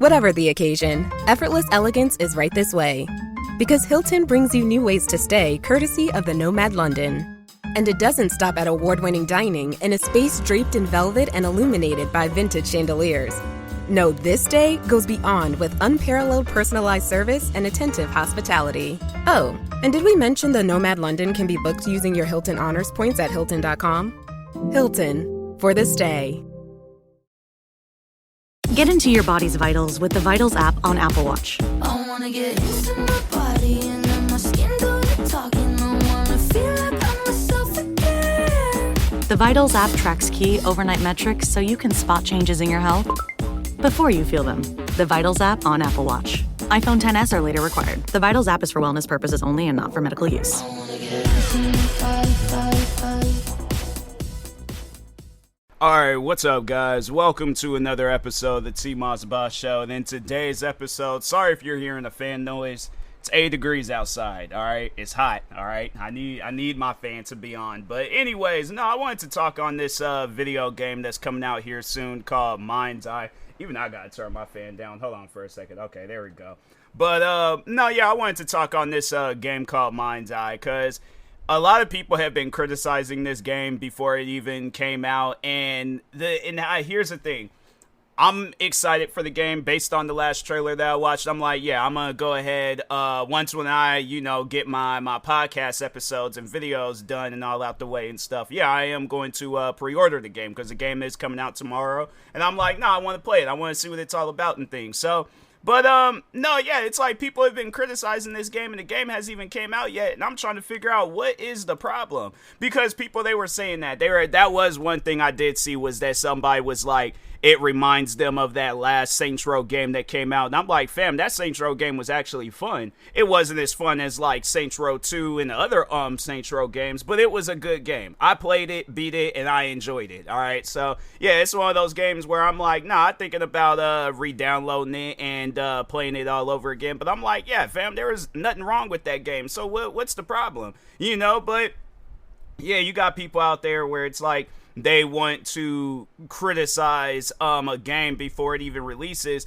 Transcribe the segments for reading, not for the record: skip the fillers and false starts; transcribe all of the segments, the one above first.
Whatever the occasion, effortless elegance is right this way. Because Hilton brings you new ways to stay courtesy of the Nomad London. And it doesn't stop at award-winning dining in a space draped in velvet and illuminated by vintage chandeliers. No, this day goes beyond with unparalleled personalized service and attentive hospitality. Oh, and did we mention the Nomad London can be booked using your Hilton Honors points at Hilton.com? Hilton, for the stay. Get into your body's vitals with the Vitals app on Apple Watch. I wanna get into my body and then my skin do the talking. I wanna feel like I'm myself again. The Vitals app tracks key overnight metrics so you can spot changes in your health before you feel them. The Vitals app on Apple Watch. iPhone XS or later required. The Vitals app is for wellness purposes only and not for medical use. I wanna get into my body. Alright, what's up guys? Welcome to another episode of the TMossBoss Show. And in today's episode, sorry if you're hearing a fan noise. It's 8 degrees outside, alright? It's hot, alright? I need my fan to be on. But anyways, no, I wanted to talk on this video game that's coming out here soon called MindsEye. Even I gotta turn my fan down. Hold on for a second. Okay, there we go. But no, yeah, I wanted to talk on this game called MindsEye because a lot of people have been criticizing this game before it even came out, and here's the thing. I'm excited for the game based on the last trailer that I watched. I'm like, yeah, I'm gonna go ahead once when I, get my podcast episodes and videos done and all out the way and stuff. Yeah, I am going to pre-order the game because the game is coming out tomorrow, and I'm like, no, I want to play it. I want to see what it's all about and things. So. But, no, yeah, it's like people have been criticizing this game and the game hasn't even came out yet. And I'm trying to figure out what is the problem. Because they were saying that. That was one thing I did see was that somebody was like, it reminds them of that last Saints Row game that came out. And I'm like, fam, that Saints Row game was actually fun. It wasn't as fun as like Saints Row 2 and the other Saints Row games, but it was a good game. I played it, beat it, and I enjoyed it. All right, so yeah, it's one of those games where I'm like, nah, I'm thinking about re-downloading it and playing it all over again. But I'm like, yeah, fam, there is nothing wrong with that game. So what's the problem? But yeah, you got people out there where it's like, they want to criticize a game before it even releases.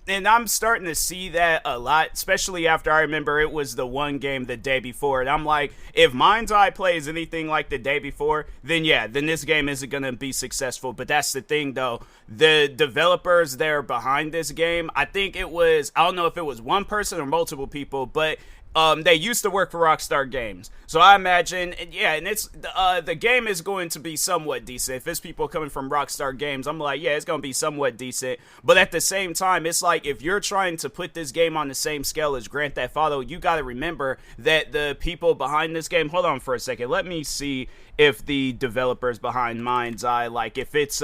And I'm starting to see that a lot, especially after I remember it was the one game the day before. And I'm like, if MindsEye plays anything like the day before, then this game isn't going to be successful. But that's the thing, though. The developers that are behind this game, I think it was, I don't know if it was one person or multiple people, but they used to work for Rockstar Games. So I imagine, yeah, and it's, the game is going to be somewhat decent. If it's people coming from Rockstar Games, I'm like, yeah, it's going to be somewhat decent. But at the same time, it's like, if you're trying to put this game on the same scale as Grand Theft Auto, you got to remember that the people behind this game, hold on for a second, let me see if the developers behind MindsEye, like, if it's,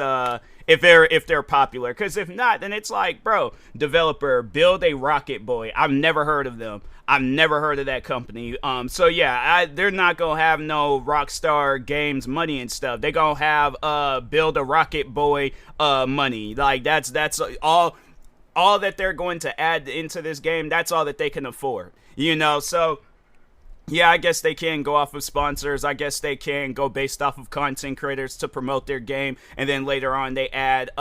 if they're popular. Because if not, then it's like, bro, developer, build a Rocket Boy. I've never heard of them. I've never heard of that company. So yeah, they're not gonna have no Rockstar Games money and stuff. They're gonna have build a Rocket Boy money. Like that's all that they're going to add into this game. That's all that they can afford. So yeah, I guess they can go off of sponsors. I guess they can go based off of content creators to promote their game. And then later on, they add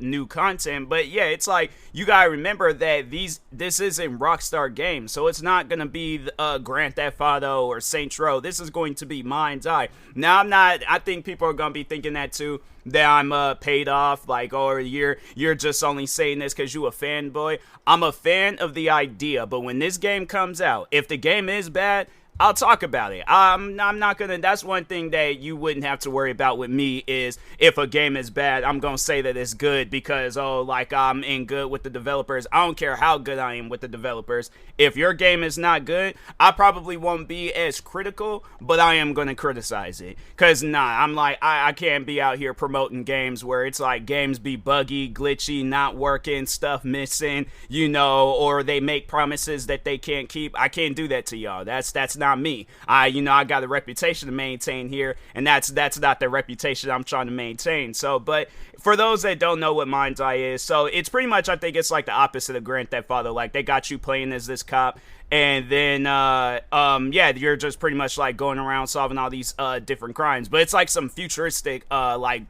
new content. But yeah, it's like, you gotta remember that this isn't Rockstar Games. So it's not gonna be Grand Theft Auto or Saints Row. This is going to be MindsEye. Now, I think people are gonna be thinking that too. That I'm paid off, like, or you're just only saying this because you a fanboy. I'm a fan of the idea. But when this game comes out, if the game is bad, I'll talk about it. I'm not gonna, that's one thing that you wouldn't have to worry about with me is if a game is bad, I'm gonna say that it's good because, I'm in good with the developers. I don't care how good I am with the developers. If your game is not good, I probably won't be as critical, but I am gonna criticize it. Cause I'm like, I can't be out here promoting games where it's like games be buggy, glitchy, not working, stuff missing, or they make promises that they can't keep. I can't do that to y'all. That's not me. I got a reputation to maintain here, and that's not the reputation I'm trying to maintain. So, but for those that don't know what MindsEye is, so it's pretty much, I think it's like the opposite of Grand Theft Auto. Like, they got you playing as this cop, and then you're just pretty much like going around solving all these different crimes. But it's like some futuristic like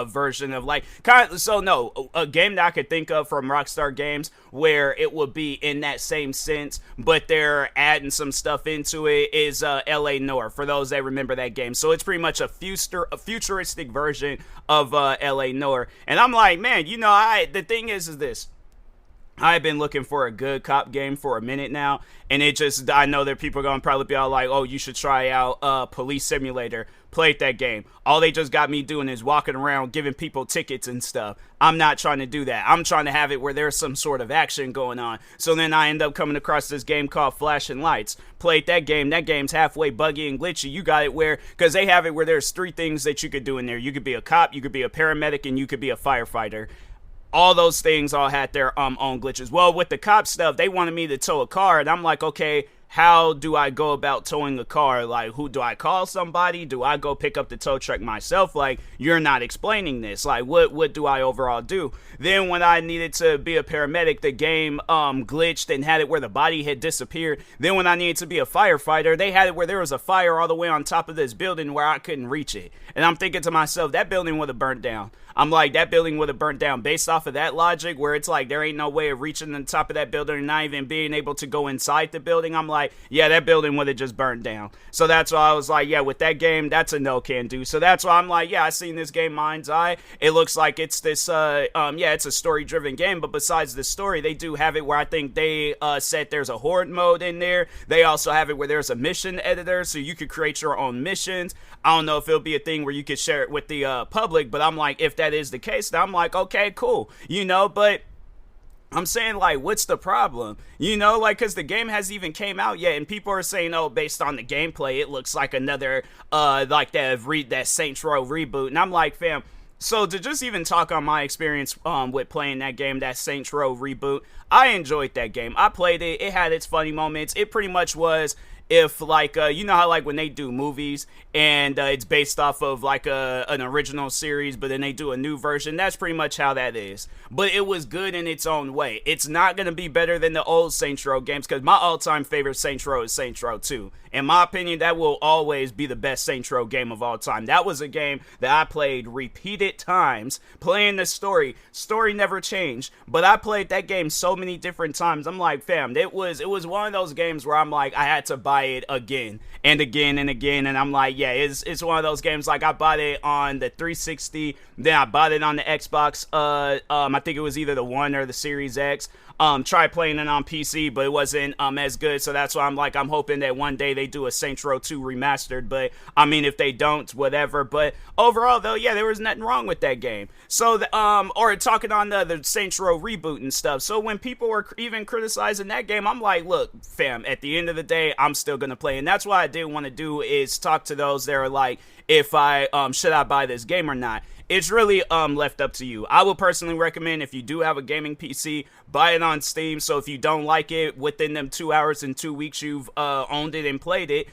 version of like kind of, so no, a game that I could think of from Rockstar Games where it would be in that same sense, but they're adding some stuff into it is LA Noire, for those that remember that game. So it's pretty much a futuristic version of LA Noire. And I'm like, man, you know, the thing is this. I've been looking for a good cop game for a minute now, and I know that people are going to probably be all like, oh, you should try out Police Simulator. Played that game. All they just got me doing is walking around giving people tickets and stuff. I'm not trying to do that. I'm trying to have it where there's some sort of action going on. So then I end up coming across this game called Flashing Lights. Played that game. That game's halfway buggy and glitchy. You got it where, because they have it where there's 3 things that you could do in there. You could be a cop, you could be a paramedic, and you could be a firefighter. All those things all had their own glitches. Well, with the cop stuff, they wanted me to tow a car, and I'm like, okay, how do I go about towing a car? Like, who do I call somebody? Do I go pick up the tow truck myself? Like, you're not explaining this. Like, what do I overall do? Then when I needed to be a paramedic, the game glitched and had it where the body had disappeared. Then when I needed to be a firefighter, they had it where there was a fire all the way on top of this building where I couldn't reach it. And I'm thinking to myself, that building would have burnt down. I'm like, that building would have burnt down based off of that logic where it's like there ain't no way of reaching the top of that building and not even being able to go inside the building. I'm like, yeah, that building would have just burnt down. So that's why I was like, yeah, with that game, that's a no can do. So that's why I'm like, yeah, I seen this game, MindsEye. It looks like it's this, it's a story driven game, but besides the story, they do have it where I think they said there's a horde mode in there. They also have it where there's a mission editor, so you could create your own missions. I don't know if it'll be a thing where you could share it with the public, but I'm like, if that is the case, then I'm like, okay, cool, you know, but I'm saying, like, what's the problem? You know, like, because the game hasn't even came out yet, and people are saying, oh, based on the gameplay, it looks like another, like that Saints Row reboot, and I'm like, fam, so to just even talk on my experience with playing that game, that Saints Row reboot, I enjoyed that game. I played it. It had its funny moments. It pretty much was, if like you know how like when they do movies and it's based off of like an original series, but then they do a new version, that's pretty much how that is. But it was good in its own way. It's not going to be better than the old Saints Row games, because my all-time favorite Saints Row is Saints Row 2. In my opinion, that will always be the best Saints Row game of all time. That was a game that I played repeated times, playing the story. Story never changed, but I played that game so many different times. I'm like, fam, it was one of those games where I'm like, I had to buy it again and again and again, and I'm like, yeah, it's one of those games, like I bought it on the 360, then I bought it on the Xbox, I think it was either the One or the Series X. Tried playing it on PC, but it wasn't as good, so that's why I'm hoping that one day they do a Saints Row 2 remastered, but I mean, if they don't, whatever. But overall, though, yeah, there was nothing wrong with that game. So, or talking on the Saints Row reboot and stuff, so when people were even criticizing that game, I'm like, look, fam, at the end of the day, I'm still gonna play, and that's what I did want to do, is talk to those that are like, if I, should I buy this game or not? It's really left up to you. I would personally recommend, if you do have a gaming PC, buy it on Steam. So if you don't like it within them 2 hours and 2 weeks you've owned it and played it,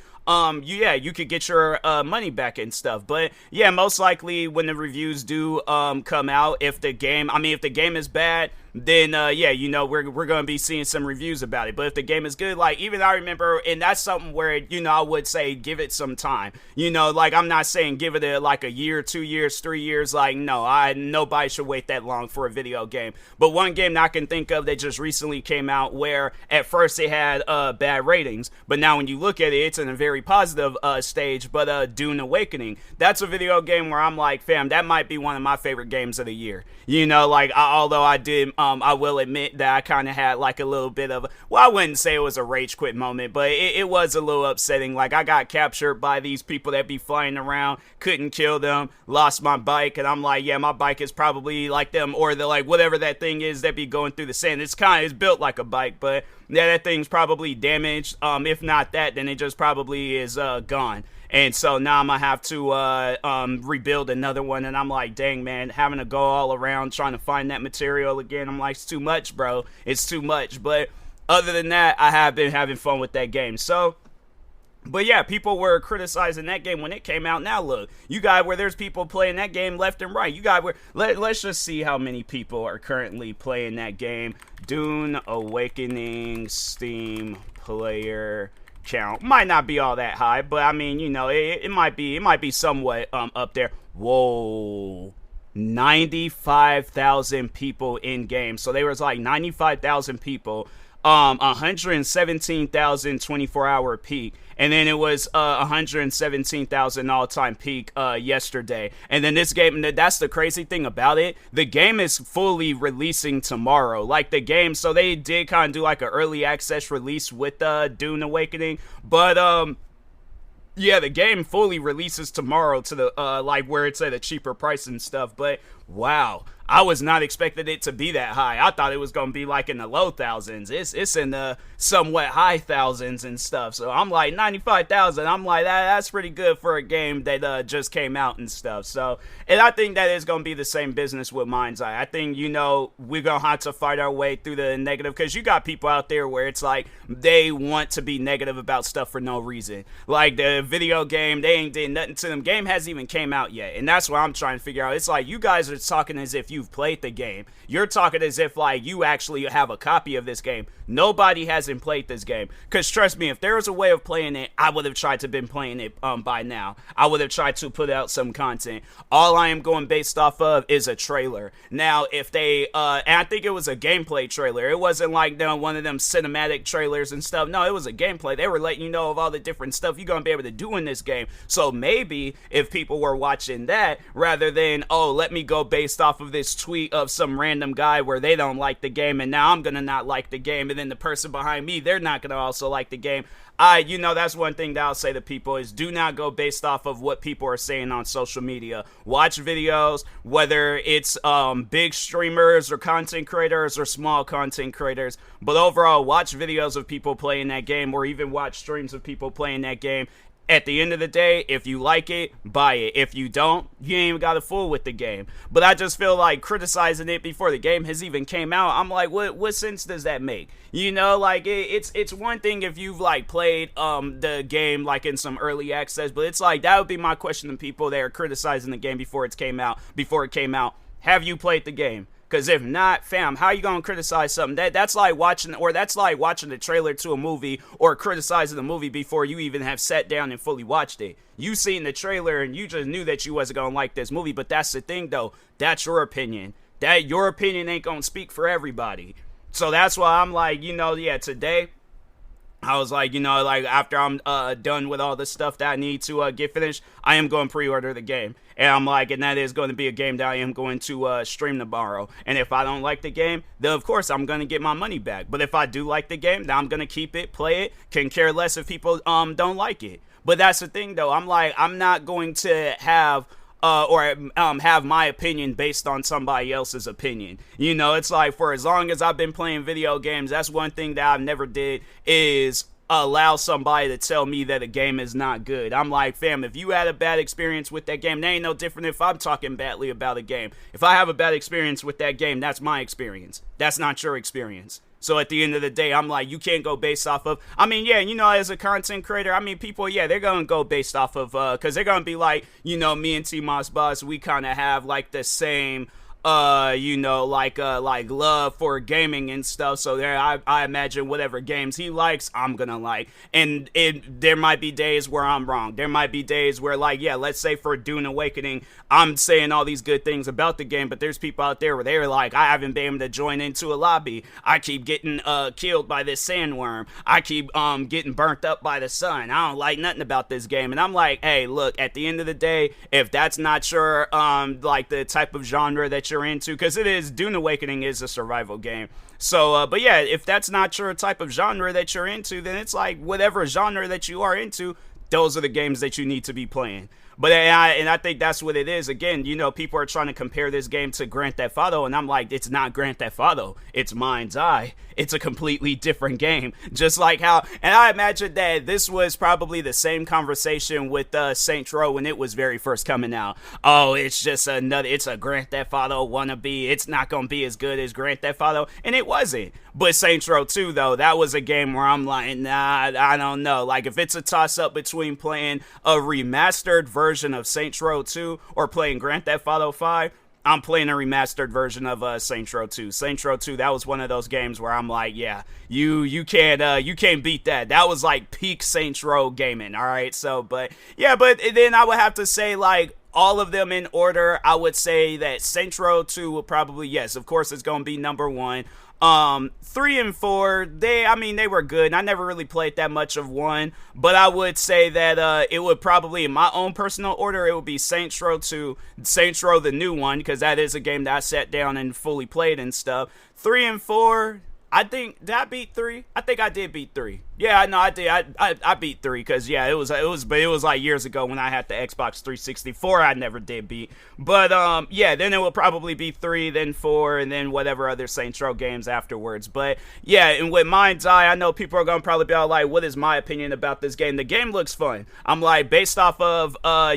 you could get your money back and stuff. But yeah, most likely when the reviews do come out, if the game is bad, then we're gonna be seeing some reviews about it. But if the game is good, like, even I remember, and that's something where, I would say give it some time. Like, I'm not saying give it like a year, 2 years, 3 years. Like, no, nobody should wait that long for a video game. But one game that I can think of that just recently came out, where at first it had bad ratings, but now when you look at it, it's in a very positive stage. But Dune Awakening, that's a video game where I'm like, fam, that might be one of my favorite games of the year. Although I did, I will admit that I kind of had like a little bit of, I wouldn't say it was a rage quit moment, but it was a little upsetting. Like, I got captured by these people that be flying around, couldn't kill them, lost my bike, and I'm like, yeah, my bike is probably like them, or the, like, whatever that thing is that be going through the sand. It's built like a bike, but yeah, that thing's probably damaged. If not that, then it just probably is gone. And so now I'm going to have to rebuild another one. And I'm like, dang, man, having to go all around trying to find that material again. I'm like, it's too much, bro. It's too much. But other than that, I have been having fun with that game. So, but yeah, people were criticizing that game when it came out. Now look, you got where there's people playing that game left and right. You got where, let's just see how many people are currently playing that game. Dune Awakening Steam player count might not be all that high, but I mean, it might be somewhat up there. Whoa, 95,000 people in game. So there was like 95,000 people, 117,000 24-hour peak, and then it was 117,000 all-time peak yesterday. And then this game, that's the crazy thing about it, the game is fully releasing tomorrow. Like the game, so they did kind of do like an early access release with Dune Awakening, but yeah, the game fully releases tomorrow to the like where it's at a cheaper price and stuff. But wow, I was not expecting it to be that high. I thought it was gonna be like in the low thousands. It's in the somewhat high thousands and stuff. So I'm like 95,000. I'm like that's pretty good for a game that just came out and stuff. So, and I think that is gonna be the same business with MindsEye. I think we're gonna have to fight our way through the negative, because you got people out there where it's like they want to be negative about stuff for no reason. Like the video game, they ain't did nothing to them. Game hasn't even came out yet, and that's what I'm trying to figure out. It's like you guys are talking as if you've played the game. You're talking as if like you actually have a copy of this game. Nobody hasn't played this game, because trust me, if there was a way of playing it, I would have tried to been playing it by now. I would have tried to put out some content. All I am going based off of is a trailer. Now if they and I think it was a gameplay trailer, it wasn't like one of them cinematic trailers and stuff. No, it was a gameplay. They were letting you know of all the different stuff you're gonna be able to do in this game. So maybe if people were watching that rather than, oh, let me go based off of this tweet of some random guy where they don't like the game and now I'm gonna not like the game, and then the person behind me, they're not gonna also like the game. That's one thing that I'll say to people is do not go based off of what people are saying on social media. Watch videos, whether it's big streamers or content creators or small content creators, but overall watch videos of people playing that game, or even watch streams of people playing that game. At the end of the day, if you like it, buy it. If you don't, you ain't even got to fool with the game. But I just feel like criticizing it before the game has even came out, I'm like, what sense does that make? Like it's one thing if you've like played the game like in some early access, but it's like that would be my question to people that are criticizing the game before it came out. Have you played the game? Because if not, fam, how you gonna criticize something? That's like watching the trailer to a movie, or criticizing the movie before you even have sat down and fully watched it. You seen the trailer and you just knew that you wasn't gonna like this movie, but that's the thing though. That's your opinion. That your opinion ain't gonna speak for everybody. So that's why I'm like, today I was like, after I'm done with all the stuff that I need to get finished, I am going to pre-order the game. And I'm like, and that is going to be a game that I am going to stream tomorrow. And if I don't like the game, then of course I'm going to get my money back. But if I do like the game, then I'm going to keep it, play it, can care less if people don't like it. But that's the thing though. I'm like, I'm not going to have have my opinion based on somebody else's opinion. It's like for as long as I've been playing video games, that's one thing that I've never did is allow somebody to tell me that a game is not good. I'm like, fam, if you had a bad experience with that game, that ain't no different if I'm talking badly about a game. If I have a bad experience with that game, that's my experience. That's not your experience. So at the end of the day, I'm like, you can't go based off of, as a content creator, people, they're going to go based off of, because they're going to be like, me and TMossBoss, we kind of have like the same, like love for gaming and stuff. So there, I imagine whatever games he likes, I'm gonna like. And there might be days where I'm wrong. There might be days where, like, let's say for Dune Awakening, I'm saying all these good things about the game, but there's people out there where they're like, I haven't been able to join into a lobby. I keep getting killed by this sandworm. I keep getting burnt up by the sun. I don't like nothing about this game. And I'm like, hey, look, at the end of the day, if that's not your like the type of genre that you're into, because it is, Dune Awakening is a survival game. So, but yeah, if that's not your type of genre that you're into, then it's like whatever genre that you are into, those are the games that you need to be playing. But I think that's what it is. Again, people are trying to compare this game to Grand Theft Auto, and I'm like, it's not Grand Theft Auto. It's MindsEye. It's a completely different game. Just like how, and I imagine that this was probably the same conversation with Saints Row when it was very first coming out. Oh, it's just it's a Grand Theft Auto wannabe. It's not going to be as good as Grand Theft Auto, and it wasn't. But Saints Row 2, though, that was a game where I'm like, nah, I don't know. Like, if it's a toss-up between playing a remastered version of Saints Row 2 or playing Grand Theft Auto 5, I'm playing a remastered version of Saints Row 2. Saints Row 2, that was one of those games where I'm like, yeah, you can't beat that. That was like peak Saints Row gaming, all right? So, but then I would have to say, like, all of them in order, I would say that Saints Row 2 will probably, yes, of course, it's going to be number 1. 3 and 4, they were good. I never really played that much of 1, but I would say that it would probably, in my own personal order, it would be Saints Row 2, Saints Row the new one, because that is a game that I sat down and fully played and stuff. 3 and 4, did I beat 3? I think I did beat 3. Yeah, no, I did. I beat 3 because it was like years ago when I had the Xbox 360. 4 I never did beat, but then it will probably be 3, then 4, and then whatever other Saints Row games afterwards. But yeah, and with MindsEye, I know people are gonna probably be all like, "What is my opinion about this game?" The game looks fun. I'm like, based off of I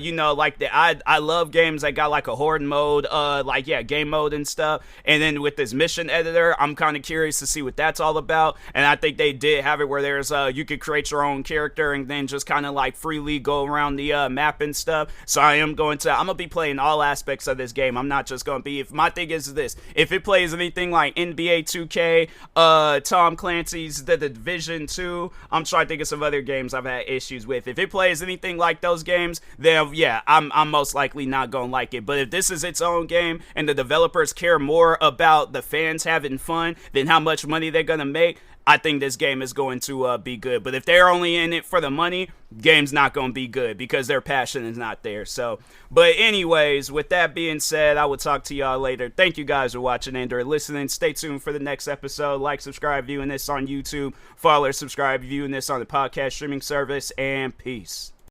love games that got like a horde mode, game mode and stuff. And then with this mission editor, I'm kind of curious to see what that's all about. And I think they did have it where there's you could create your own character and then just kind of like freely go around the map and stuff. So I'm gonna be playing all aspects of this game. I'm not just gonna be, if my thing is this, if it plays anything like NBA 2K, Tom Clancy's The Division 2, I'm trying to think of some other games I've had issues with. If it plays anything like those games, then yeah, I'm most likely not gonna like it. But if this is its own game and the developers care more about the fans having fun than how much money they're gonna make, I think this game is going to be good. But if they're only in it for the money, game's not going to be good because their passion is not there. So, but anyways, with that being said, I will talk to y'all later. Thank you guys for watching and or listening. Stay tuned for the next episode. Like, subscribe, viewing this on YouTube. Follow or subscribe, viewing this on the podcast streaming service. And peace.